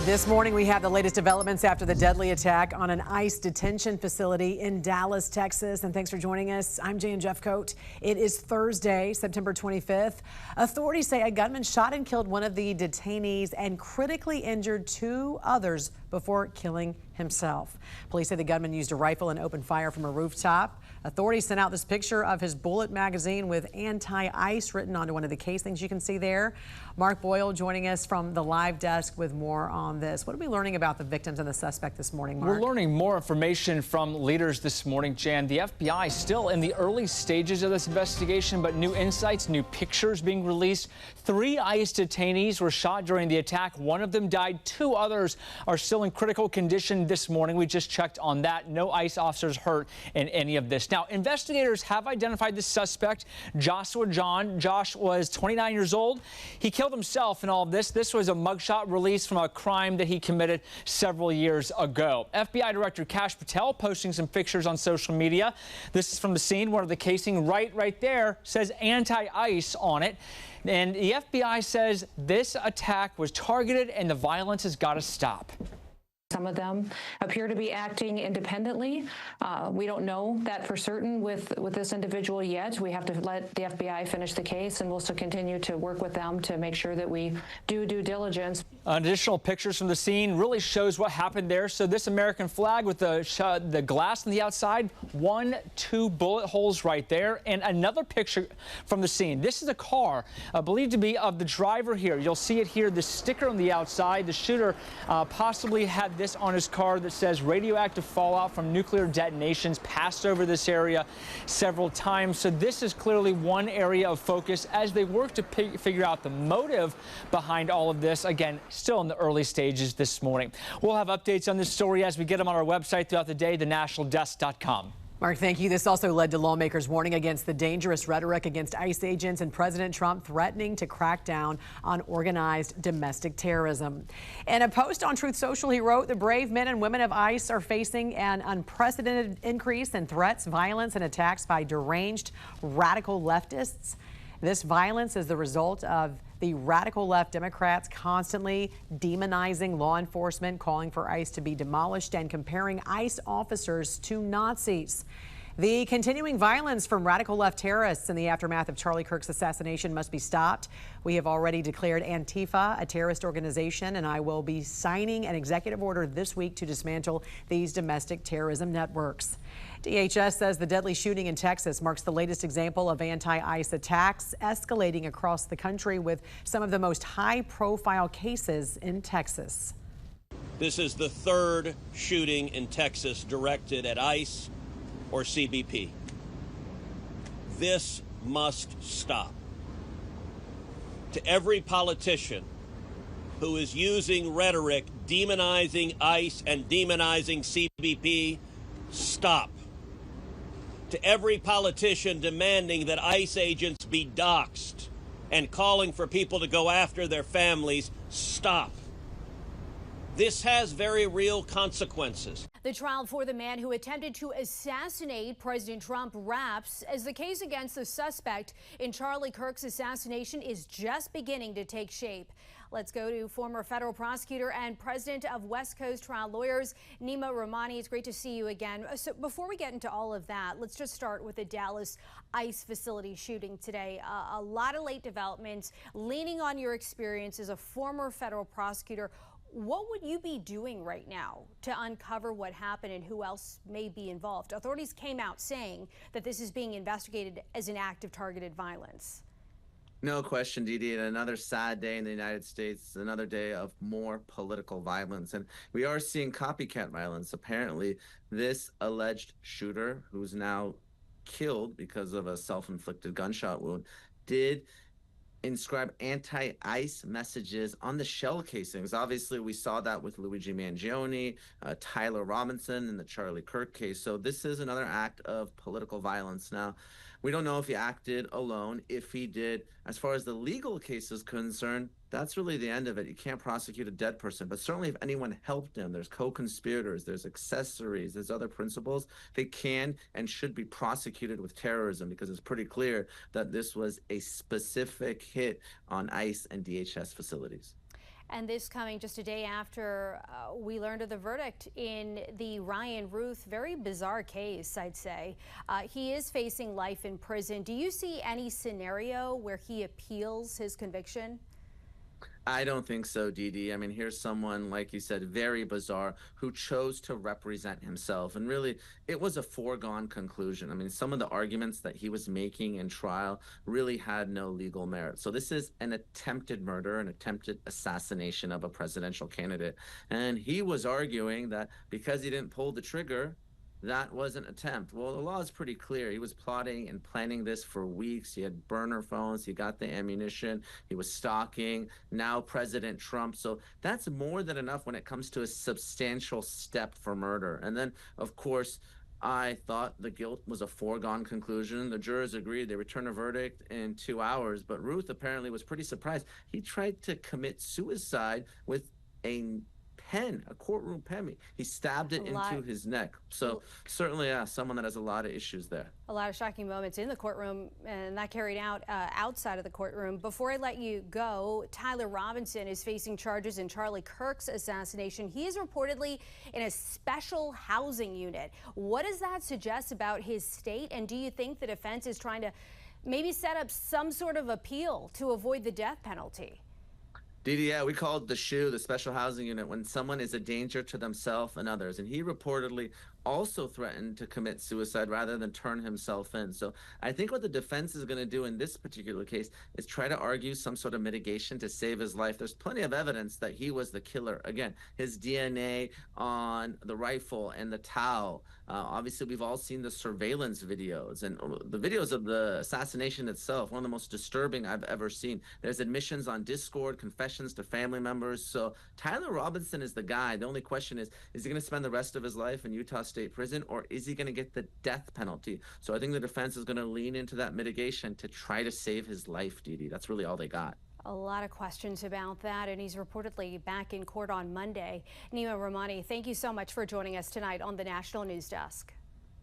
This morning, we have the latest developments after the deadly attack on an ICE detention facility in Dallas, Texas. And thanks for joining us. I'm Jan Jeffcoat. It is Thursday, September 25th. Authorities say a gunman shot and killed one of the detainees and critically injured two others before killing himself. Police say the gunman used a rifle and opened fire from a rooftop. Authorities sent out this picture of his bullet magazine with anti-ICE written onto one of the casings you can see there. Mark Boyle joining us from the live desk with more on this. What are we learning about the victims and the suspect this morning, Mark? We're learning more information from leaders this morning, Jan. The FBI still in the early stages of this investigation, but new insights, new pictures being released. 3 ICE detainees were shot during the attack. One of them died. 2 others are still in critical condition this morning. We just checked on that. No ICE officers hurt in any of this. Now, investigators have identified the suspect, Joshua John. Josh was 29 years old. He killed himself in all of this. This was a mugshot released from a crime that he committed several years ago. FBI Director Kash Patel posting some pictures on social media. This is from the scene. One of the casing right there says anti-ICE on it. And the FBI says this attack was targeted and the violence has got to stop. Some of them appear to be acting independently. We don't know that for certain with this individual yet. We have to let the FBI finish the case, and we'll still continue to work with them to make sure that we do due diligence. Additional pictures from the scene really shows what happened there. So this American flag with the glass on the outside, 2 bullet holes right there, and another picture from the scene. This is a car believed to be of the driver here. You'll see it here, the sticker on the outside. The shooter possibly had this on his car that says radioactive fallout from nuclear detonations passed over this area several times. So this is clearly one area of focus as they work to figure out the motive behind all of this. Again, still in the early stages this morning. We'll have updates on this story as we get them on our website throughout the day, thenationaldesk.com. Mark, thank you. This also led to lawmakers warning against the dangerous rhetoric against ICE agents and President Trump threatening to crack down on organized domestic terrorism. In a post on Truth Social, he wrote, "The brave men and women of ICE are facing an unprecedented increase in threats, violence, and attacks by deranged radical leftists. This violence is the result of the radical left Democrats constantly demonizing law enforcement, calling for ICE to be demolished, and comparing ICE officers to Nazis. The continuing violence from radical left terrorists in the aftermath of Charlie Kirk's assassination must be stopped. We have already declared Antifa a terrorist organization, and I will be signing an executive order this week to dismantle these domestic terrorism networks." DHS says the deadly shooting in Texas marks the latest example of anti-ICE attacks escalating across the country, with some of the most high-profile cases in Texas. This is the 3rd shooting in Texas directed at ICE or CBP. This must stop. To every politician who is using rhetoric demonizing ICE and demonizing CBP, stop. To every politician demanding that ICE agents be doxxed and calling for people to go after their families, stop. This has very real consequences. The trial for the man who attempted to assassinate President Trump wraps as the case against the suspect in Charlie Kirk's assassination is just beginning to take shape. Let's go to former federal prosecutor and president of West Coast Trial Lawyers, Nima Rahmani. It's great to see you again. So before we get into all of that, let's just start with the Dallas ICE facility shooting today. A lot of late developments. Leaning on your experience as a former federal prosecutor, what would you be doing right now to uncover what happened and who else may be involved? Authorities came out saying that this is being investigated as an act of targeted violence. No question, Didi. And another sad day in the United States, another day of more political violence. And we are seeing copycat violence. Apparently, this alleged shooter, who's now killed because of a self-inflicted gunshot wound, did inscribe anti-ICE messages on the shell casings. Obviously, we saw that with Luigi Mangione, Tyler Robinson in the Charlie Kirk case. So this is another act of political violence. Now, we don't know if he acted alone. If he did, as far as the legal case is concerned, that's really the end of it. You can't prosecute a dead person. But certainly if anyone helped him, there's co-conspirators, there's accessories, there's other principles, they can and should be prosecuted with terrorism, because it's pretty clear that this was a specific hit on ICE and DHS facilities. And this coming just a day after we learned of the verdict in the Ryan Ruth, very bizarre case, I'd say. He is facing life in prison. Do you see any scenario where he appeals his conviction? I don't think so, Dee Dee. I mean, here's someone, like you said, very bizarre, who chose to represent himself. And really, it was a foregone conclusion. I mean, some of the arguments that he was making in trial really had no legal merit. So this is an attempted murder, an attempted assassination of a presidential candidate. And he was arguing that because he didn't pull the trigger, that was an attempt. Well, the law is pretty clear. He was plotting and planning this for weeks. He had burner phones. He got the ammunition. He was stalking now President Trump. So that's more than enough when it comes to a substantial step for murder. And then, of course, I thought the guilt was a foregone conclusion. The jurors agreed. They returned a verdict in 2 hours. But Ruth apparently was pretty surprised. He tried to commit suicide with a pen, a courtroom pen. He stabbed it into his neck. So certainly, someone that has a lot of issues there. A lot of shocking moments in the courtroom, and that carried out outside of the courtroom. Before I let you go, Tyler Robinson is facing charges in Charlie Kirk's assassination. He is reportedly in a special housing unit. What does that suggest about his state? And do you think the defense is trying to maybe set up some sort of appeal to avoid the death penalty? Didi, we call it the SHU, the special housing unit, when someone is a danger to themselves and others. And he reportedly also threatened to commit suicide rather than turn himself in. So I think what the defense is going to do in this particular case is try to argue some sort of mitigation to save his life. There's plenty of evidence that he was the killer. Again, his DNA on the rifle and the towel. Obviously, we've all seen the surveillance videos and the videos of the assassination itself, one of the most disturbing I've ever seen. There's admissions on Discord, confessions to family members. So Tyler Robinson is the guy. The only question is he going to spend the rest of his life in Utah State Prison, or is he going to get the death penalty? So I think the defense is going to lean into that mitigation to try to save his life, Didi. That's really all they got. A lot of questions about that, and he's reportedly back in court on Monday. Nima Rahmani, thank you so much for joining us tonight on the National News Desk.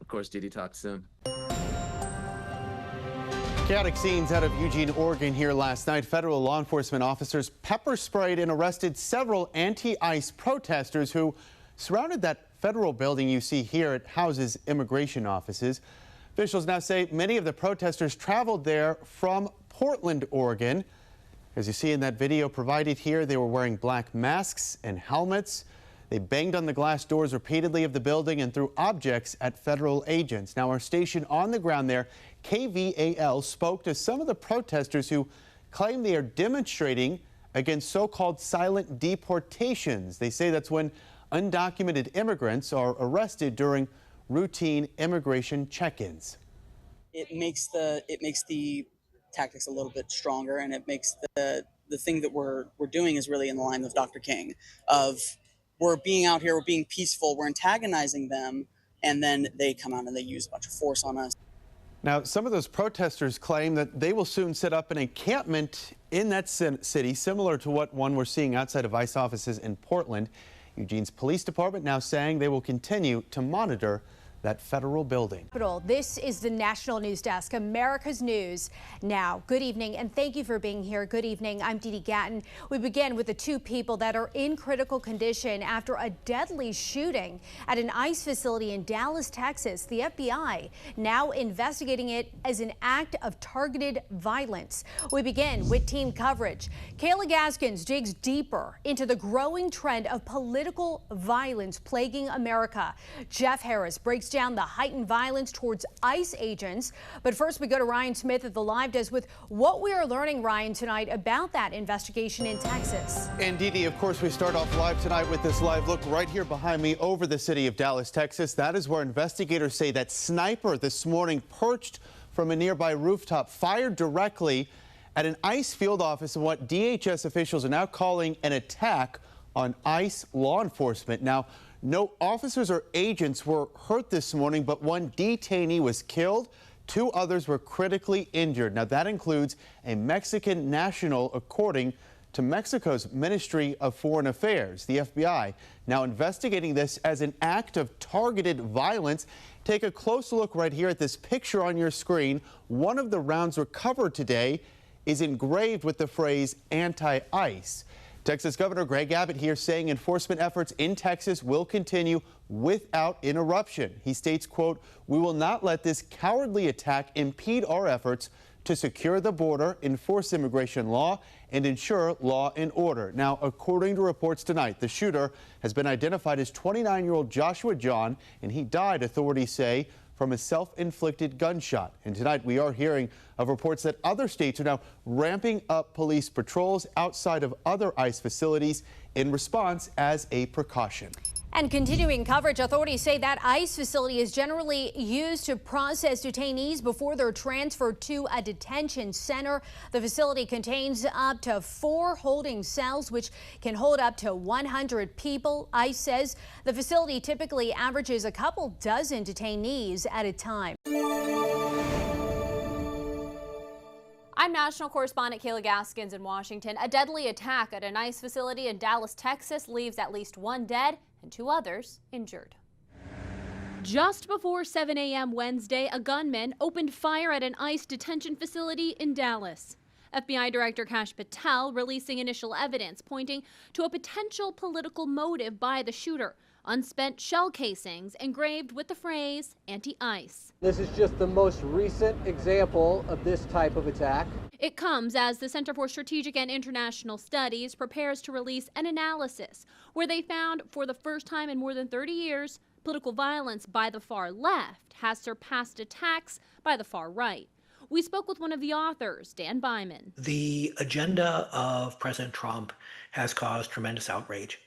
Of course, Didi, talk soon. Chaotic scenes out of Eugene, Oregon here last night. Federal law enforcement officers pepper sprayed and arrested several anti-ICE protesters who surrounded that federal building you see here. It houses immigration offices. Officials now say many of the protesters traveled there from Portland, Oregon. As you see in that video provided here, they were wearing black masks and helmets. They banged on the glass doors repeatedly of the building and threw objects at federal agents. Now, our station on the ground there, KVAL, spoke to some of the protesters who claim they are demonstrating against so-called silent deportations. They say that's when undocumented immigrants are arrested during routine immigration check-ins. It makes the tactics a little bit stronger, and it makes the thing that we're doing is really in the line with Dr. King of we're being out here, we're being peaceful, we're antagonizing them, and then they come out and they use a bunch of force on us. Now, some of those protesters claim that they will soon set up an encampment in that city, similar to what one we're seeing outside of ICE offices in Portland. Eugene's police department now saying they will continue to monitor that federal building. This is the National News Desk, America's News Now. Good evening, and thank you for being here. Good evening. I'm Dee Dee Gatton. We begin with the two people that are in critical condition after a deadly shooting at an ICE facility in Dallas, Texas. The FBI now investigating it as an act of targeted violence. We begin with team coverage. Kayla Gaskins digs deeper into the growing trend of political violence plaguing America. Jeff Harris breaks down the heightened violence towards ICE agents. But first, we go to Ryan Smith at the Live Desk with what we are learning, Ryan, tonight about that investigation in Texas. And Dee Dee, of course, we start off live tonight with this live look right here behind me over the city of Dallas, Texas. That is where investigators say that sniper this morning perched from a nearby rooftop fired directly at an ICE field office in what DHS officials are now calling an attack on ICE law enforcement. Now, no officers or agents were hurt this morning, but one detainee was killed. Two others were critically injured. Now, that includes a Mexican national, according to Mexico's Ministry of Foreign Affairs. The FBI now investigating this as an act of targeted violence. Take a close look right here at this picture on your screen. One of the rounds recovered today is engraved with the phrase anti-ICE. Texas Governor Greg Abbott here saying enforcement efforts in Texas will continue without interruption. He states, quote, "We will not let this cowardly attack impede our efforts to secure the border, enforce immigration law, and ensure law and order." Now, according to reports tonight, the shooter has been identified as 29-year-old Joshua John, and he died, authorities say, from a self-inflicted gunshot. And tonight we are hearing of reports that other states are now ramping up police patrols outside of other ICE facilities in response as a precaution. And continuing coverage, authorities say that ICE facility is generally used to process detainees before they're transferred to a detention center. The facility contains up to 4 holding cells, which can hold up to 100 people. ICE says the facility typically averages a couple dozen detainees at a time. I'm national correspondent Kayla Gaskins in Washington. A deadly attack at an ICE facility in Dallas, Texas leaves at least 1 dead and 2 others injured. Just before 7 a.m. Wednesday, a gunman opened fire at an ICE detention facility in Dallas. FBI Director Kash Patel releasing initial evidence pointing to a potential political motive by the shooter. Unspent shell casings engraved with the phrase anti-ICE. This is just the most recent example of this type of attack. It comes as the Center for Strategic and International Studies prepares to release an analysis where they found for the first time in more than 30 years, political violence by the far left has surpassed attacks by the far right. We spoke with one of the authors, Dan Byman. The agenda of President Trump has caused tremendous outrage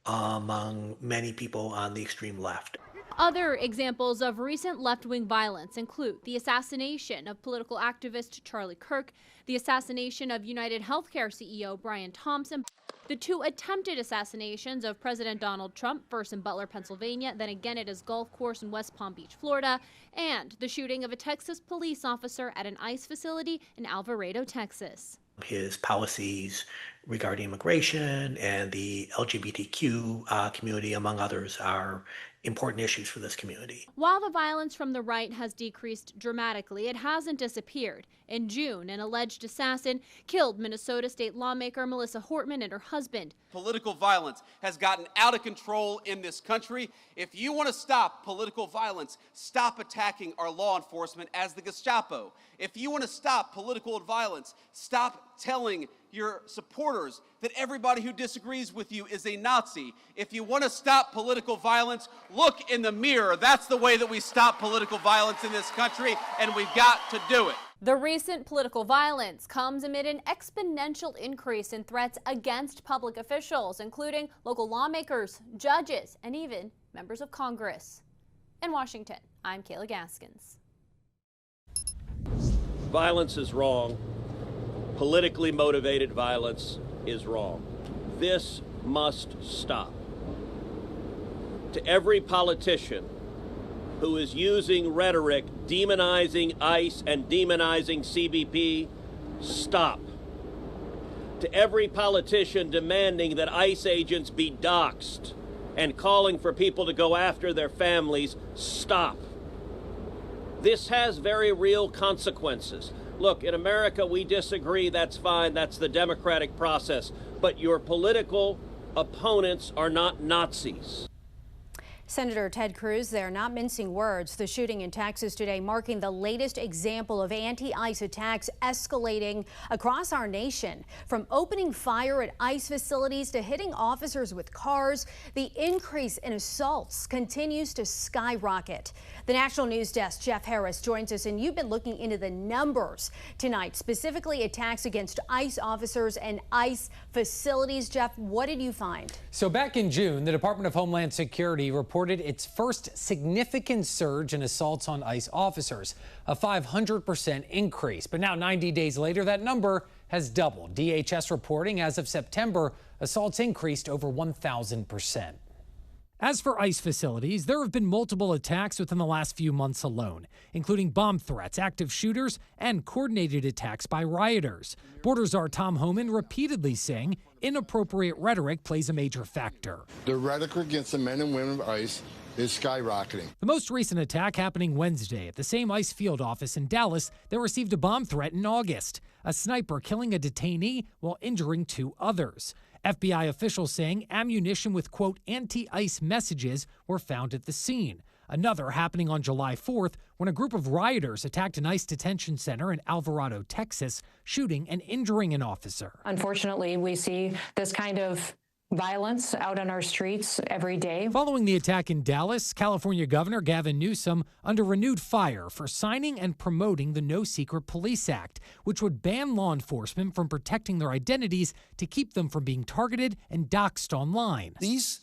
among many people on the extreme left. Other examples of recent left-wing violence include the assassination of political activist Charlie Kirk, the assassination of United Healthcare CEO Brian Thompson, the 2 attempted assassinations of President Donald Trump, first in Butler, Pennsylvania, then again at his golf course in West Palm Beach, Florida, and the shooting of a Texas police officer at an ICE facility in Alvarado, Texas. His policies regarding immigration and the LGBTQ community, among others, are important issues for this community. While the violence from the right has decreased dramatically, it hasn't disappeared. In June, an alleged assassin killed Minnesota state lawmaker Melissa Hortman and her husband. Political violence has gotten out of control in this country. If you want to stop political violence, stop attacking our law enforcement as the Gestapo. If you want to stop political violence, stop telling your supporters that everybody who disagrees with you is a Nazi. If you want to stop political violence, look in the mirror. That's the way that we stop political violence in this country, and we've got to do it. The recent political violence comes amid an exponential increase in threats against public officials, including local lawmakers, judges, and even members of Congress. In Washington, I'm Kayla Gaskins. Violence is wrong. Politically motivated violence is wrong. This must stop. To every politician who is using rhetoric demonizing ICE and demonizing CBP, stop. To every politician demanding that ICE agents be doxxed and calling for people to go after their families, stop. This has very real consequences. Look, in America, we disagree. That's fine. That's the democratic process. But your political opponents are not Nazis. Senator Ted Cruz, they're not mincing words. The shooting in Texas today marking the latest example of anti-ICE attacks escalating across our nation. From opening fire at ICE facilities to hitting officers with cars, the increase in assaults continues to skyrocket. The National News Desk, Jeff Harris, joins us, and you've been looking into the numbers tonight, specifically attacks against ICE officers and ICE facilities. Jeff, what did you find? So back in June, the Department of Homeland Security reported its first significant surge in assaults on ICE officers, a 500% increase. But now 90 days later, that number has doubled. DHS reporting as of September, assaults increased over 1,000%. As for ICE facilities, there have been multiple attacks within the last few months alone, including bomb threats, active shooters, and coordinated attacks by rioters. Border Czar Tom Homan repeatedly saying inappropriate rhetoric plays a major factor. The rhetoric against the men and women of ICE is skyrocketing. The most recent attack happening Wednesday at the same ICE field office in Dallas that received a bomb threat in August. A sniper killing a detainee while injuring 2 others. FBI officials saying ammunition with, quote, anti-ICE messages were found at the scene. Another happening on July 4th when a group of rioters attacked an ICE detention center in Alvarado, Texas, shooting and injuring an officer. Unfortunately, we see this kind of violence out on our streets every day. Following the attack in Dallas, California Governor Gavin Newsom under renewed fire for signing and promoting the No Secret Police Act, which would ban law enforcement from protecting their identities to keep them from being targeted and doxxed online. These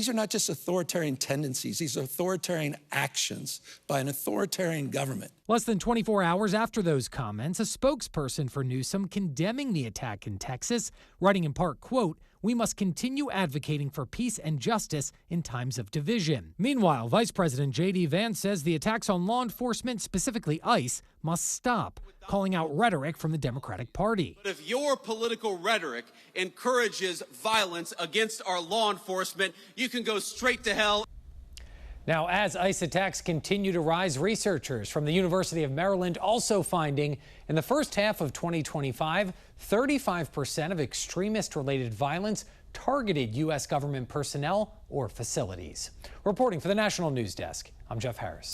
are not just authoritarian tendencies. These are authoritarian actions by an authoritarian government. Less than 24 hours after those comments, a spokesperson for Newsom condemning the attack in Texas, writing in part, quote, "We must continue advocating for peace and justice in times of division." Meanwhile, Vice President J.D. Vance says the attacks on law enforcement, specifically ICE, must stop, calling out rhetoric from the Democratic Party. But if your political rhetoric encourages violence against our law enforcement, you can go straight to hell. Now, as ICE attacks continue to rise, researchers from the University of Maryland also finding in the first half of 2025, 35% of extremist-related violence targeted U.S. government personnel or facilities. Reporting for the National News Desk, I'm Jeff Harris.